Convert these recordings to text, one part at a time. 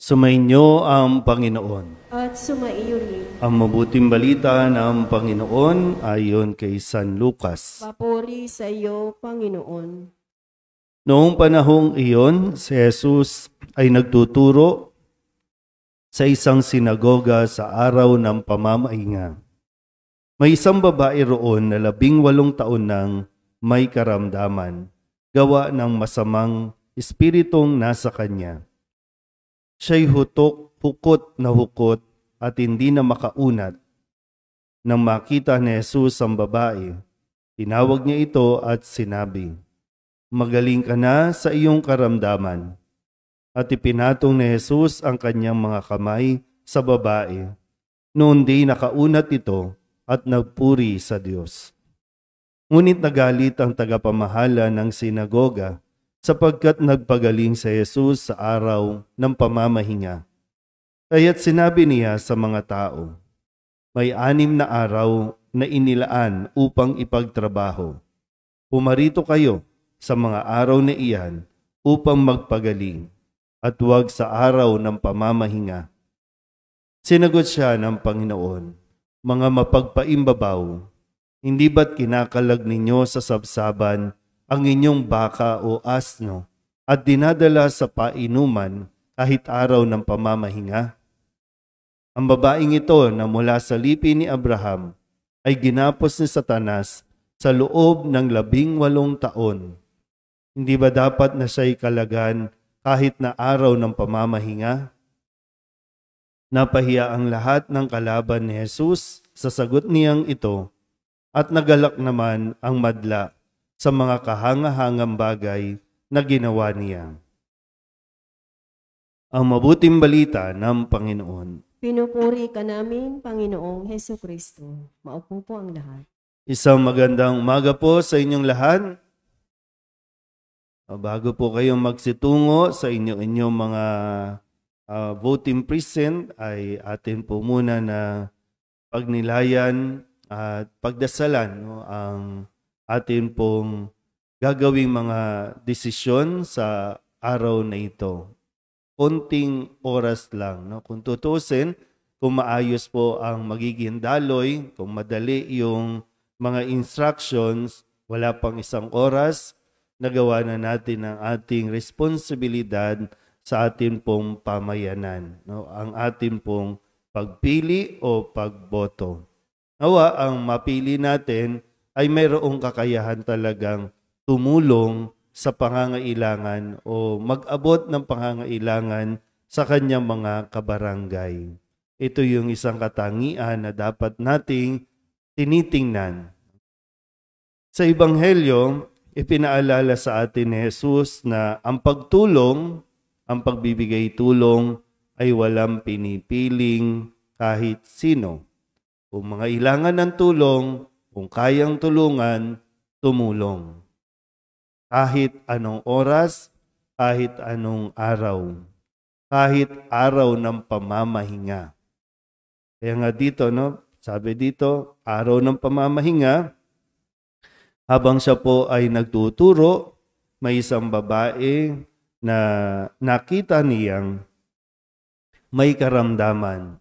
Sumainyo ang Panginoon. At sumaiyo rin. Ang mabuting balita ng Panginoon ayon kay San Lucas. Papuri sa iyo, Panginoon. Noong panahong iyon, si Jesus ay nagtuturo sa isang sinagoga sa araw ng pamamahinga. May isang babae roon na 18 taon nang may karamdaman, gawa ng masamang espiritong nasa kanya. Siya'y hukot na hukot at hindi na makaunat. Nang makita ni Jesus ang babae, tinawag niya ito at sinabi, "Magaling ka na sa iyong karamdaman." At ipinatong ni Jesus ang kanyang mga kamay sa babae. Noon di nakaunat ito at nagpuri sa Diyos. Ngunit nagalit ang tagapamahala ng sinagoga sapagkat nagpagaling si Jesus sa araw ng pamamahinga. Kaya't sinabi niya sa mga tao, "May 6 na araw na inilaan upang ipagtrabaho. Pumarito kayo sa mga araw na iyan upang magpagaling, at huwag sa araw ng pamamahinga." Sinagot siya ng Panginoon, "Mga mapagpaimbabaw, hindi ba't kinakalag ninyo sa sabsaban ang inyong baka o asno at dinadala sa painuman kahit araw ng pamamahinga? Ang babaeng ito na mula sa lipi ni Abraham ay ginapos ni Satanas sa loob ng 18 taon. Hindi ba dapat na siya'y kalagan kahit na araw ng pamamahinga?" Napahiya ang lahat ng kalaban ni Jesus sa sagot niyang ito, at nagalak naman ang madla sa mga kahangahangang bagay na ginawa niya. Ang mabuting balita ng Panginoon. Pinupuri ka namin, Panginoong Hesukristo. Maupo po ang lahat. Isang magandang umaga po sa inyong lahat. Bago po kayong magsitungo sa inyong mga voting precinct, ay atin po muna na pagnilayan at pagdasalan ang atin pong gagawing mga desisyon sa araw na ito. Konting oras lang. Kung tutusin, kung maayos po ang magiging daloy, kung madali yung mga instructions, wala pang 1 oras, nagawa na natin ang ating responsibilidad sa atin pong pamayanan. Ang atin pong pagpili o pagboto. Nawa ang mapili natin ay mayroong kakayahan talagang tumulong sa pangangailangan o mag-abot ng pangangailangan sa kanyang mga kabarangay. Ito yung isang katangian na dapat nating tinitingnan. Sa Ebanghelyo, ipinaalala sa atin ni Jesus na ang pagtulong, ang pagbibigay tulong ay walang pinipiling kahit sino. Kung mga ilangan ng tulong, kung kayang tulungan, tumulong. Kahit anong oras, kahit anong araw, kahit araw ng pamamahinga. Kaya nga dito, sabi dito, araw ng pamamahinga, habang siya po ay nagtuturo, may isang babae na nakita niyang may karamdaman.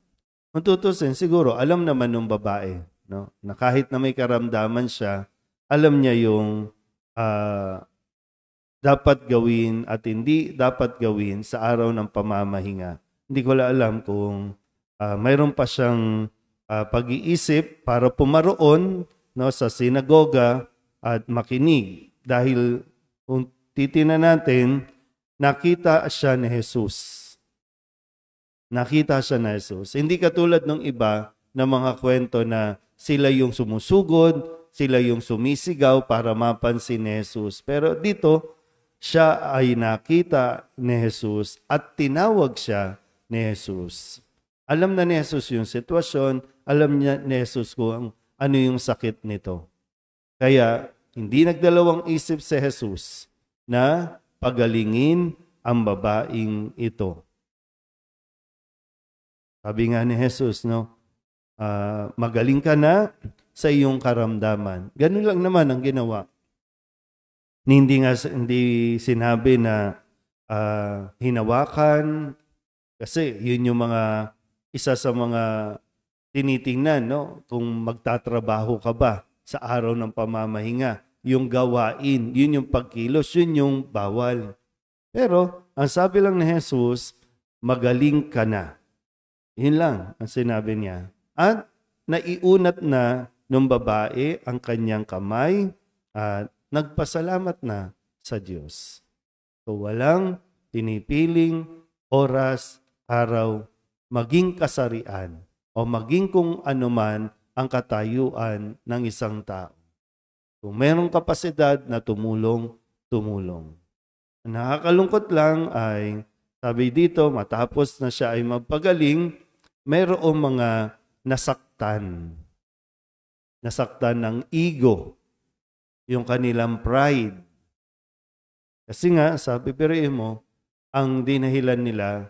Kung tutusin, siguro alam naman ng babae, na kahit na may karamdaman siya, alam niya yung dapat gawin at hindi dapat gawin sa araw ng pamamahinga. Hindi ko alam kung mayroon pa siyang pag-iisip para pumaroon sa sinagoga at makinig. Dahil kung titingnan natin, nakita siya ni Jesus. Nakita siya ni Jesus. Hindi katulad ng iba na mga kwento na sila yung sumusugod, sila yung sumisigaw para mapansin ni Jesus. Pero dito, siya ay nakita ni Jesus at tinawag siya ni Jesus. Alam na ni Jesus yung sitwasyon, alam niya ni Jesus kung ano yung sakit nito. Kaya, hindi nagdalawang isip si Jesus na pagalingin ang babaeng ito. Sabi nga ni Jesus, magaling ka na sa iyong karamdaman. Ganun lang naman ang ginawa. Hindi sinabi na hinawakan Kasi yun yung isa sa mga tinitingnan, no? Kung magtatrabaho ka ba sa araw ng pamamahinga, yung gawain, yun yung pagkilos, yun yung bawal. Pero, ang sabi lang ni Jesus, magaling ka na. Yun lang ang sinabi niya. At naiunat na ng babae ang kanyang kamay at nagpasalamat na sa Diyos. So walang pinipiling oras, araw, maging kasarian o maging kung anuman ang katayuan ng isang tao. Kung merong kapasidad na tumulong, tumulong. Ang nakakalungkot lang ay, sabi dito, matapos na siya ay magpagaling, mayroong mga nasaktan. Nasaktan ng ego, yung kanilang pride. Kasi nga, sabi mo, ang dinahilan nila,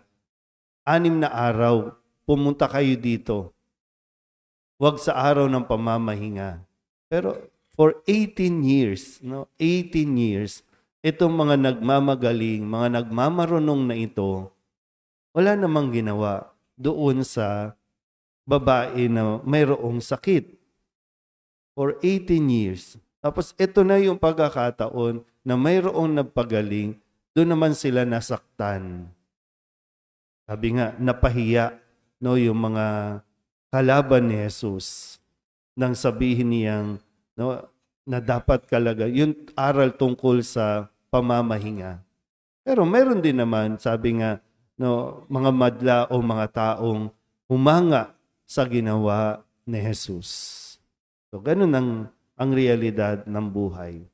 6 na araw, pumunta kayo dito. Huwag sa araw ng pamamahinga. Pero for 18 years, 18 years, itong mga nagmamagaling, mga nagmamarunong na ito, wala namang ginawa doon sa babae na mayroong sakit. For 18 years. Tapos ito na yung pagkakataon na mayroong nagpagaling, doon naman sila nasaktan. Sabi nga, napahiya yung mga kalaban ni Jesus nang sabihin niyang na dapat kalaga. Yung aral tungkol sa pamamahinga. Pero meron din naman, sabi nga, mga madla o mga taong humanga sa ginawa ni Jesus. So, ganun ang realidad ng buhay.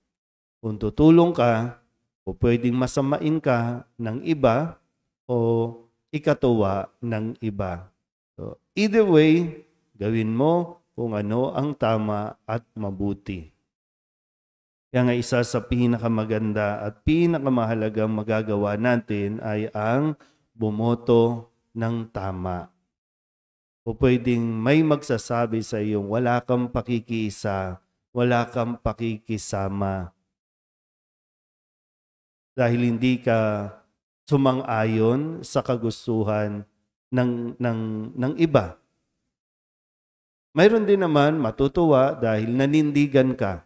Kung tutulong ka, o pwedeng masamain ka ng iba, o ikatuwa ng iba. So, either way, gawin mo kung ano ang tama at mabuti. Kaya nga isa sa pinakamaganda at pinakamahalagang magagawa natin ay ang bumoto ng tama. O pwedeng may magsasabi sa iyong wala kang pakikiisa, wala kang pakikisama. Dahil hindi ka sumang-ayon sa kagustuhan ng iba. Mayroon din naman matutuwa dahil nanindigan ka.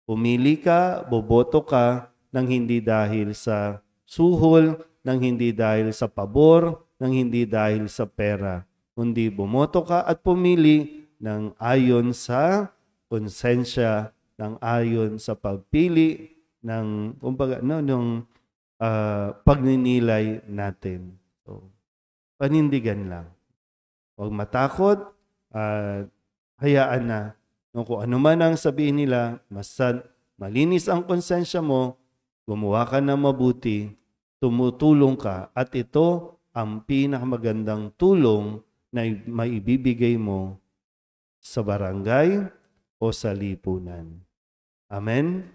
Pumili ka, boboto ka ng hindi dahil sa suhol, ng hindi dahil sa pabor, ng hindi dahil sa pera. Kundi bumoto ka at pumili ng ayon sa konsensya, ng ayon sa pagpili, ng pagninilay natin. So, panindigan lang. Huwag matakot at hayaan na. Kung ano man ang sabihin nila, malinis ang konsensya mo, gumawa ka ng mabuti, tumutulong ka, at ito ang pinakamagandang tulong na maibibigay mo sa barangay o sa lipunan. Amen?